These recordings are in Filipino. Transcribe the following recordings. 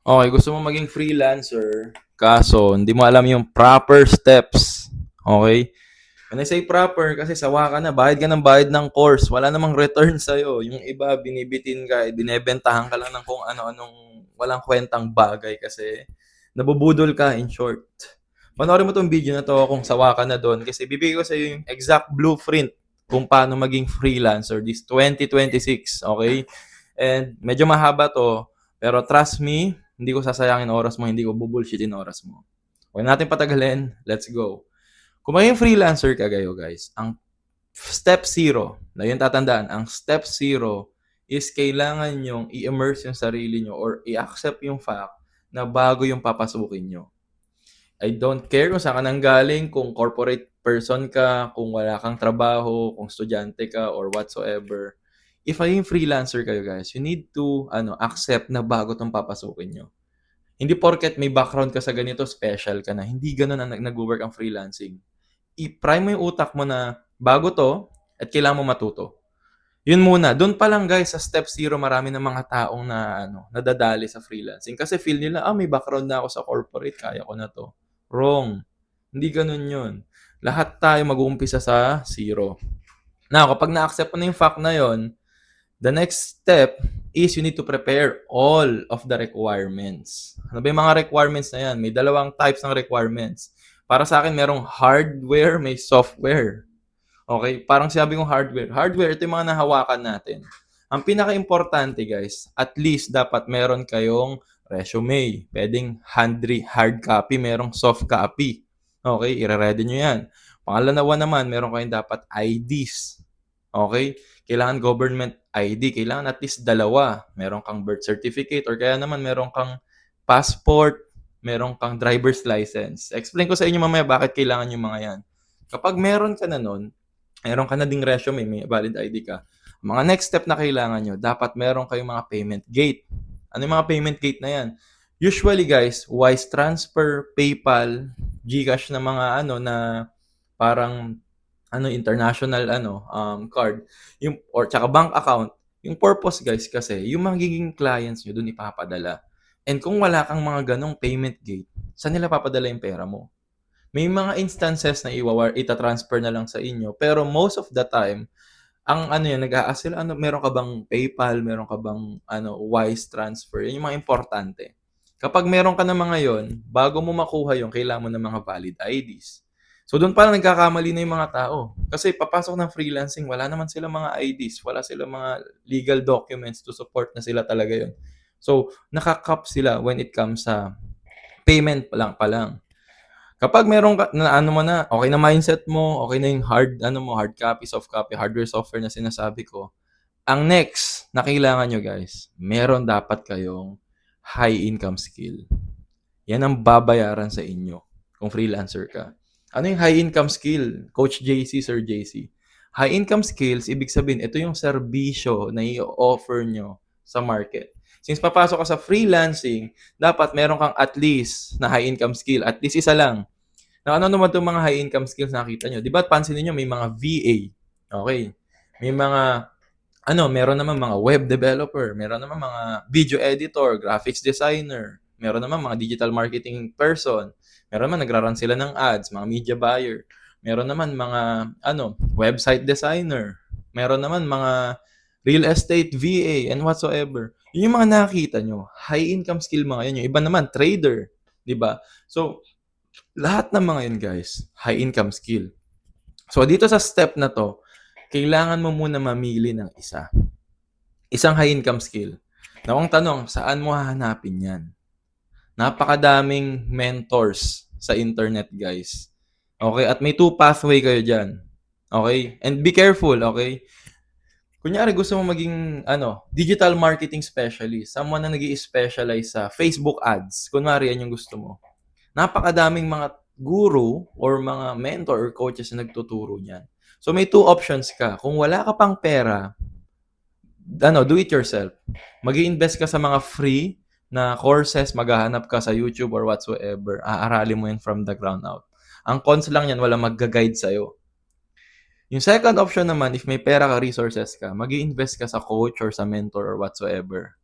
Okay, gusto mo maging freelancer, kaso hindi mo alam yung proper steps. Okay? When I say proper, kasi sawa ka na, bayad ka ng bayad ng course, wala namang return sa'yo. Yung iba, binibitin ka, binebentahan ka lang ng kung ano-anong walang kwentang bagay kasi nabubudol ka, in short. Panoorin mo tong video na to kung sawa ka na doon kasi bibigay ko sa'yo yung exact blueprint kung paano maging freelancer this 2026, okay? And medyo mahaba to, pero trust me, hindi ko sasayangin oras mo, hindi ko bubullshitin oras mo. Huwag natin patagalin, let's go. Kung maging freelancer ka kayo guys, ang step zero, na yun tatandaan, ang step zero is kailangan nyong i-immerse yung sarili nyo or i-accept yung fact na bago yung papasukin nyo. I don't care kung saan ka nanggaling, kung corporate person ka, kung wala kang trabaho, kung estudyante ka, or whatsoever. If maging freelancer kayo guys, you need to accept na bago tong papasukin nyo. Hindi porket may background ka sa ganito, special ka na. Hindi ganun ang nag-work ang freelancing. I-prime mo yung utak mo na bago to at kailangan mo matuto. Yun muna. Doon pa lang guys, sa step zero, marami ng mga taong nadadali sa freelancing. Kasi feel nila, may background na ako sa corporate, kaya ko na to. Wrong. Hindi ganun yun. Lahat tayo mag-uumpisa sa zero. Now, kapag na-accept mo na yung fact na yun, the next step is you need to prepare all of the requirements. Ano ba yung mga requirements na yan? May dalawang types ng requirements. Para sa akin, merong hardware, may software. Okay? Parang sabi kong hardware. Hardware, ito yung mga nahawakan natin. Ang pinaka-importante guys, at least dapat meron kayong resume. Pwedeng hard copy, merong soft copy. Okay? Ire-ready nyo yan. Pangalawa naman, meron kayong dapat IDs. Okay? Kailangan government ID. Kailangan at least dalawa. Meron kang birth certificate or kaya naman meron kang passport, meron kang driver's license. Explain ko sa inyo mamaya bakit kailangan yung mga yan. Kapag meron ka na nun, meron ka na ding resume, may valid ID ka. Mga next step na kailangan nyo, dapat meron kayong mga payment gate. Ano yung mga payment gate na yan? Usually guys, Wise Transfer, PayPal, GCash na mga na parang international card, yung or tsaka bank account. Yung purpose guys kasi yung magiging clients nyo doon ipapadala. And kung wala kang mga ganong payment gate, saan nila papadala yung pera mo? May mga instances na ita-transfer na lang sa inyo, pero most of the time, ang yan, nag-a-ask sila, meron ka bang PayPal, meron ka bang Wise transfer, yun yung mga importante. Kapag meron ka ng mga yon, bago mo makuha yung kailangan mo ng mga valid IDs. So doon pa lang nagkakamali na yung mga tao. Kasi papasok ng freelancing, wala naman sila mga IDs, wala sila mga legal documents to support na sila talaga yon. So nakakap sila when it comes sa payment pa lang. Kapag meron ka na mo na, okay na mindset mo, okay na yung hard copy, soft copy, hardware, software na sinasabi ko. Ang next na kailangan nyo guys, meron dapat kayong high income skill. Yan ang babayaran sa inyo kung freelancer ka. Ano yung high income skill? Coach JC, Sir JC. High income skills, ibig sabihin, ito yung serbisyo na i-offer nyo sa market. Since papasok ka sa freelancing, dapat meron kang at least na high income skill. At least isa lang. Na ano naman itong mga high income skills na nakita nyo? Di ba pansin niyo may mga VA. Okay. May mga meron naman mga web developer, meron naman mga video editor, graphics designer, meron naman mga digital marketing person, meron naman nagra-run sila ng ads, mga media buyer, meron naman mga website designer, meron naman mga real estate VA and whatsoever. Yun yung mga nakita nyo, high income skill mga yun. Yung iba naman trader, 'di ba? So lahat ng mga yun guys, high income skill. So dito sa step na to, kailangan mo muna mamili ng isa. Isang high income skill. Na kung tanong, saan mo hahanapin yan? Napakadaming mentors sa internet, guys. Okay? At may two pathway kayo dyan. Okay? And be careful, okay? Kunyari gusto mo maging digital marketing specialist, someone na nag-i-specialize sa Facebook ads. Kunwari yan yung gusto mo. Napakadaming mga guru or mga mentor or coaches na nagtuturo niyan. So may two options ka. Kung wala ka pang pera, do it yourself. Mag-i-invest ka sa mga free na courses, maghahanap ka sa YouTube or whatsoever. Aaralin mo yun from the ground out. Ang cons lang yan, wala mag-guide sa'yo. Yung second option naman, if may pera ka, resources ka, mag-i-invest ka sa coach or sa mentor or whatsoever.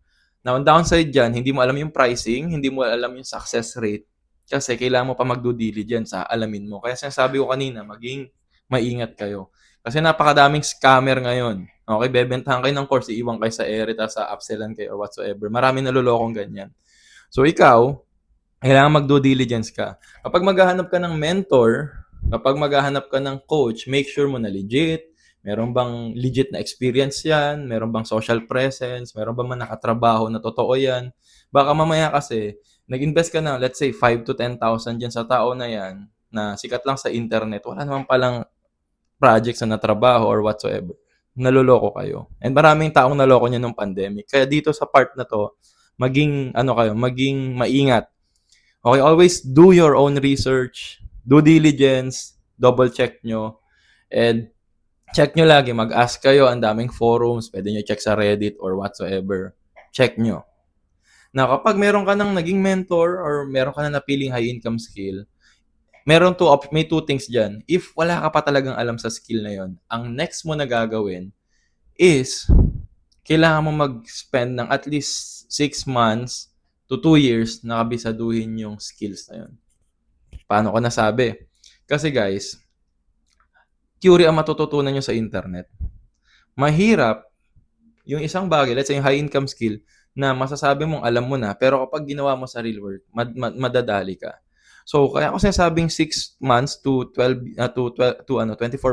Now, ang downside dyan, hindi mo alam yung pricing, hindi mo alam yung success rate, kasi kailangan mo pa mag-due diligence, alamin mo. Kaya sinasabi ko kanina, maging maingat kayo. Kasi napakadaming scammer ngayon. Okay, bebentahan kayo ng course, iiwan kayo sa ere, tapos sa upsellan kayo or whatsoever. Maraming nalulokong ganyan. So, ikaw, kailangan mag-due diligence ka. Kapag maghahanap ka ng mentor, kapag maghahanap ka ng coach, make sure mo na legit, meron bang legit na experience yan, meron bang social presence, meron bang nakatrabaho na totoo yan. Baka mamaya kasi, nag-invest ka na, let's say, 5 to 10,000 dyan sa tao na yan, na sikat lang sa internet, wala naman palang projects na natrabaho or whatsoever. Naloloko kayo. And maraming taong naloko niya nung pandemic. Kaya dito sa part na to, maging maingat. Okay, always do your own research, due diligence, double check nyo, and check nyo lagi, mag-ask kayo, ang daming forums, pwede nyo check sa Reddit or whatsoever. Check nyo. Na kapag meron ka ng naging mentor or meron ka na napiling high income skill, may two things dyan. If wala ka pa talagang alam sa skill na yon, ang next mo na gagawin is, kailangan mo mag-spend ng at least 6 months to 2 years na kabisaduhin yung skills na yon. Paano ko nasabi? Kasi guys, theory ang matututunan nyo sa internet. Mahirap yung isang bagay, let's say yung high income skill, na masasabi mong alam mo na, pero kapag ginawa mo sa real world, madadali ka. So, kaya ako sinasabing 6 months to 24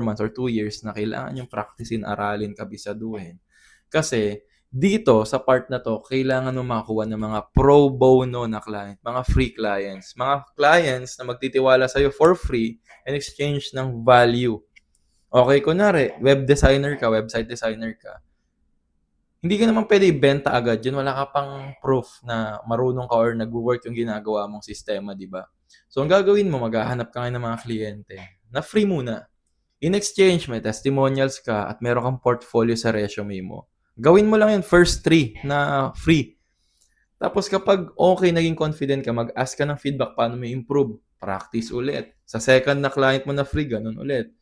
months or 2 years na kailangan yung practicein, aralin, kabisaduhin. Kasi, dito, sa part na to, kailangan mo makakuha ng mga pro bono na client, mga free clients. Mga clients na magtitiwala sa'yo for free in exchange ng value. Okay, kunwari, web designer ka, website designer ka, hindi ka naman pwede ibenta agad yun. Wala ka pang proof na marunong ka or nag-work yung ginagawa mong sistema, di ba? So, ang gagawin mo, maghahanap ka ngayon ng mga kliyente na free muna. In exchange, may testimonials ka at meron kang portfolio sa resume mo. Gawin mo lang yun, first 3 na free. Tapos kapag okay, naging confident ka, mag-ask ka ng feedback paano mo improve. Practice ulit. Sa second na client mo na free, ganun ulit.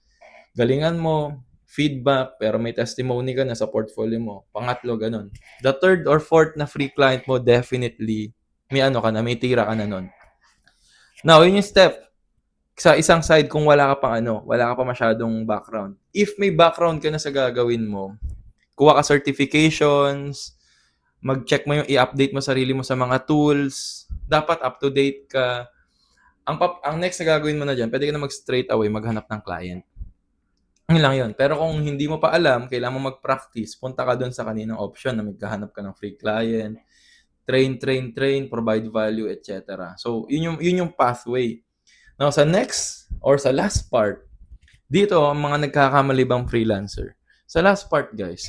Galingan mo, feedback, pero may testimony ka na sa portfolio mo. Pangatlo, ganun. The third or fourth na free client mo, definitely, may ano ka na, may tira ka na nun. Now, yun yung step. Sa isang side, kung wala ka wala ka pa masyadong background. If may background ka na sa gagawin mo, kuha ka certifications, mag-check mo yung i-update mo sarili mo sa mga tools, dapat up to date ka. Ang next na gagawin mo na dyan, pwede ka na mag-straight away maghanap ng client. Yun lang yun. Pero kung hindi mo pa alam, kailangan mo mag-practice, punta ka doon sa kaninang option na magkahanap ka ng free client, train, provide value, etc. So, yun yung pathway. Now, sa next or sa last part, dito, ang mga nagkakamali bang freelancer. Sa last part, guys,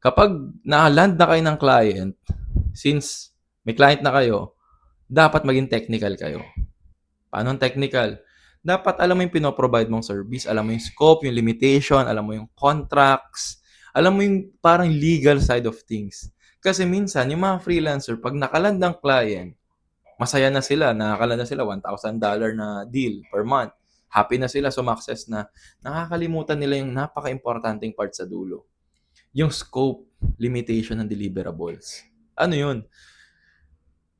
kapag na-land na kayo ng client, since may client na kayo, dapat maging technical kayo. Paano ang technical? Dapat alam mo yung pinoprovide mong service, alam mo yung scope, yung limitation, alam mo yung contracts, alam mo yung parang legal side of things. Kasi minsan, yung mga freelancer, pag nakaland ng client, masaya na sila, nakakaland na sila, $1,000 na deal per month. Happy na sila, sumakses na. Nakakalimutan nila yung napaka-importanting part sa dulo. Yung scope, limitation ng deliverables. Ano yun?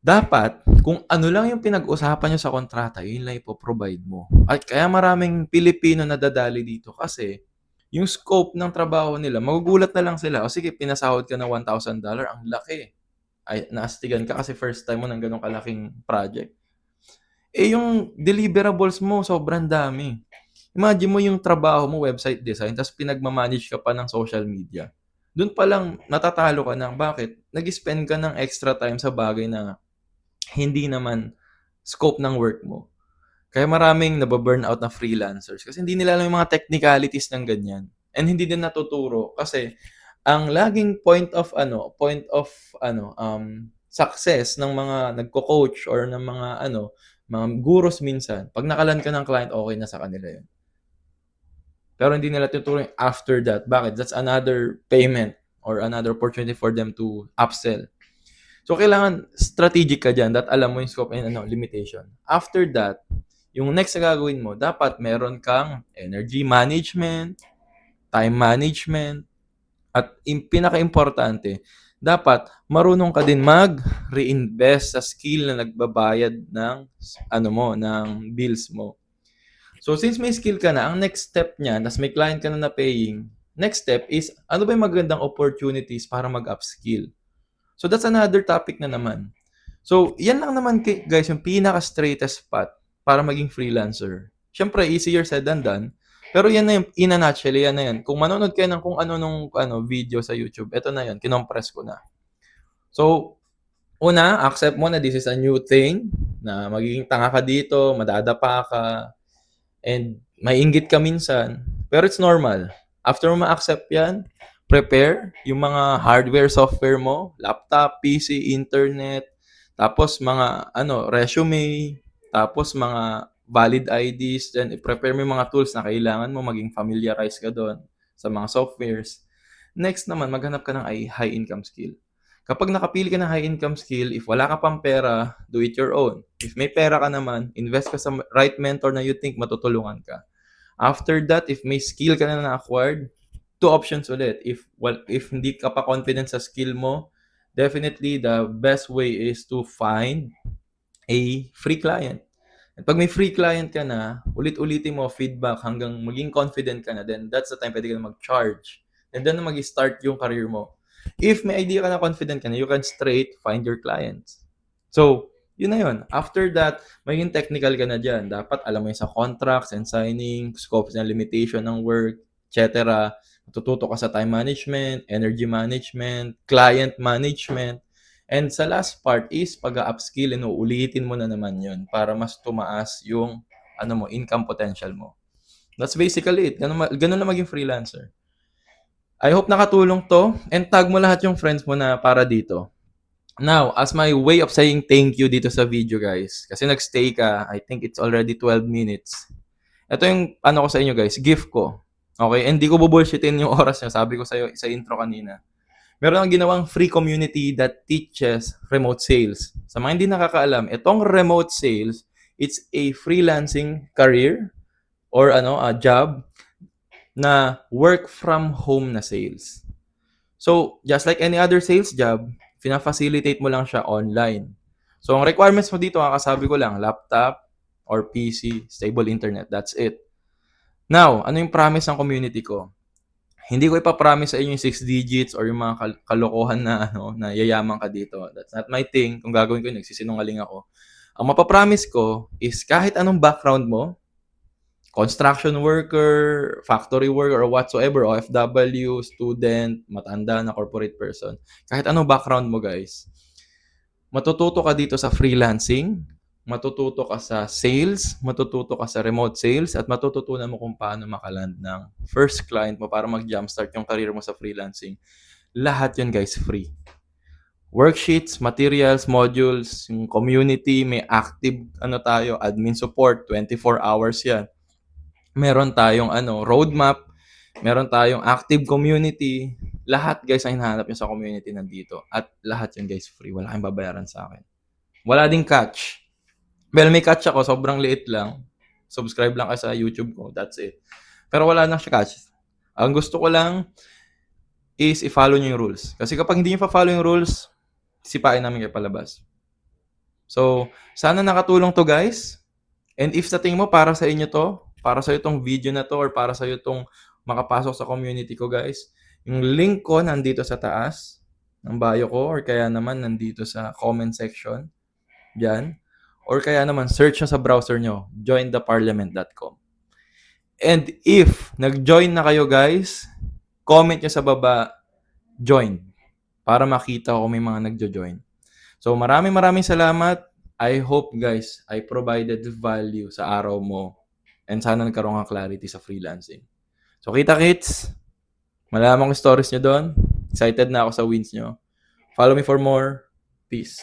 Dapat, kung ano lang yung pinag-usapan nyo sa kontrata, yun lang ipoprovide mo. At kaya maraming Pilipino nadadali dito kasi yung scope ng trabaho nila, magugulat na lang sila. O sige, pinasahod ka ng $1,000, ang laki. Ay, naastigan ka kasi first time mo ng ganong kalaking project. Eh, yung deliverables mo, sobrang dami. Imagine mo yung trabaho mo, website design, tapos pinagmamanage ka pa ng social media. Doon pa lang natatalo ka ng bakit? Nag-spend ka ng extra time sa bagay na hindi naman scope ng work mo. Kaya maraming nababurnout na freelancers kasi hindi nila alam yung mga technicalities ng ganyan. And hindi din natuturo kasi ang laging point of success ng mga nagko-coach or ng mga gurus minsan, pag nakalan ka ng client, okay na sa kanila yun. Pero hindi nila tuturo yung after that. Bakit? That's another payment or another opportunity for them to upsell. So, kailangan strategic ka dyan that alam mo yung scope and limitation. After that, yung next na gagawin mo, dapat meron kang energy management, time management, at yung pinaka-importante, dapat marunong ka din mag-reinvest sa skill na nagbabayad ng ng bills mo. So since may skill ka na, ang next step niyan, tas may client ka na paying, next step is ano ba yung magandang opportunities para mag-upskill. So that's another topic na naman. So yan lang naman guys yung pinaka-straightest path para maging freelancer. Siyempre easier said than done. Pero yan na yung in a nutshell, yan na yan. Kung manonood kayo ng kung ano nung video sa YouTube, ito na yan, kinompress ko na. So, una, accept mo na this is a new thing, na magiging tanga ka dito, madadapa ka, and maiinggit ka minsan. Pero it's normal. After mo ma-accept yan, prepare yung mga hardware, software mo, laptop, PC, internet, tapos mga resume, tapos mga valid IDs, then i-prepare mo yung mga tools na kailangan mo, maging familiarize ka doon sa mga softwares. Next naman, maghanap ka ng high income skill. Kapag nakapili ka ng high income skill, if wala ka pang pera, do it your own. If may pera ka naman, invest ka sa right mentor na you think matutulungan ka. After that, if may skill ka na na-acquired, two options ulit. If hindi ka pa confident sa skill mo, definitely the best way is to find a free client. At pag may free client ka na, ulit-ulitin mo feedback hanggang maging confident ka na, then that's the time pwede ka na mag-charge. And then na mag-start yung career mo. If may idea ka na, confident ka na, you can straight find your clients. So, yun na yun. After that, maging technical ka na dyan. Dapat alam mo yun sa contracts and signing, scopes and limitation ng work, etc. Matututo ka sa time management, energy management, client management. And sa last part is pag-upskill, ulitin mo na naman yun para mas tumaas yung income potential mo. That's basically it. Ganun na maging freelancer. I hope nakatulong to, and tag mo lahat yung friends mo na para dito. Now, as my way of saying thank you dito sa video, guys, kasi nagstay ka, I think it's already 12 minutes. Ito yung ko sa inyo, guys, gift ko. Okay? And di ko bubullshitin yung oras nyo. Sabi ko sa intro kanina. Meron akong ginawang free community that teaches remote sales. Sa mga hindi nakakaalam, itong remote sales, it's a freelancing career or a job na work from home na sales. So, just like any other sales job, fina-facilitate mo lang siya online. So, ang requirements mo dito, kakasabi ko lang, laptop or PC, stable internet. That's it. Now, ano yung promise ng community ko? Hindi ko ipapromise sa inyo yung 6 digits or yung mga kalokohan na na yayaman ka dito. That's not my thing. Kung gagawin ko, nagsisinungaling ako. Ang mapapromise ko is kahit anong background mo, construction worker, factory worker, or whatsoever, OFW, student, matanda na corporate person, kahit anong background mo, guys, matututo ka dito sa freelancing, matututo ka sa sales, matututo ka sa remote sales, at matututunan mo kung paano makaland ng first client mo para mag-jumpstart yung career mo sa freelancing. Lahat yun, guys, free. Worksheets, materials, modules, yung community, may active admin support, 24 hours yan. Meron tayong roadmap, meron tayong active community. Lahat, guys, ang hinahanap nyo sa community nandito. At lahat yun, guys, free. Wala kayong babayaran sa akin. Wala ding catch. Well, may catch ako, sobrang liit lang. Subscribe lang kayo sa YouTube ko, that's it. Pero wala nang siya catch. Ang gusto ko lang is i-follow nyo yung rules. Kasi kapag hindi nyo pa-follow yung rules, sipain namin kayo palabas. So, sana nakatulong to, guys. And if sa tingin mo para sa inyo to, para sa itong video na to, or para sa itong makapasok sa community ko, guys, yung link ko nandito sa taas ng bio ko, or kaya naman nandito sa comment section. Diyan. Or kaya naman search nyo sa browser nyo, jointheparliament.com. And if nag-join na kayo, guys, comment nyo sa baba, join, para makita ko may mga nagjo-join. So maraming salamat. I hope, guys, I provided value sa araw mo. And sana nagkaroon ka clarity sa freelancing. So, kita-kits. Malaman ko stories nyo doon. Excited na ako sa wins nyo. Follow me for more. Peace.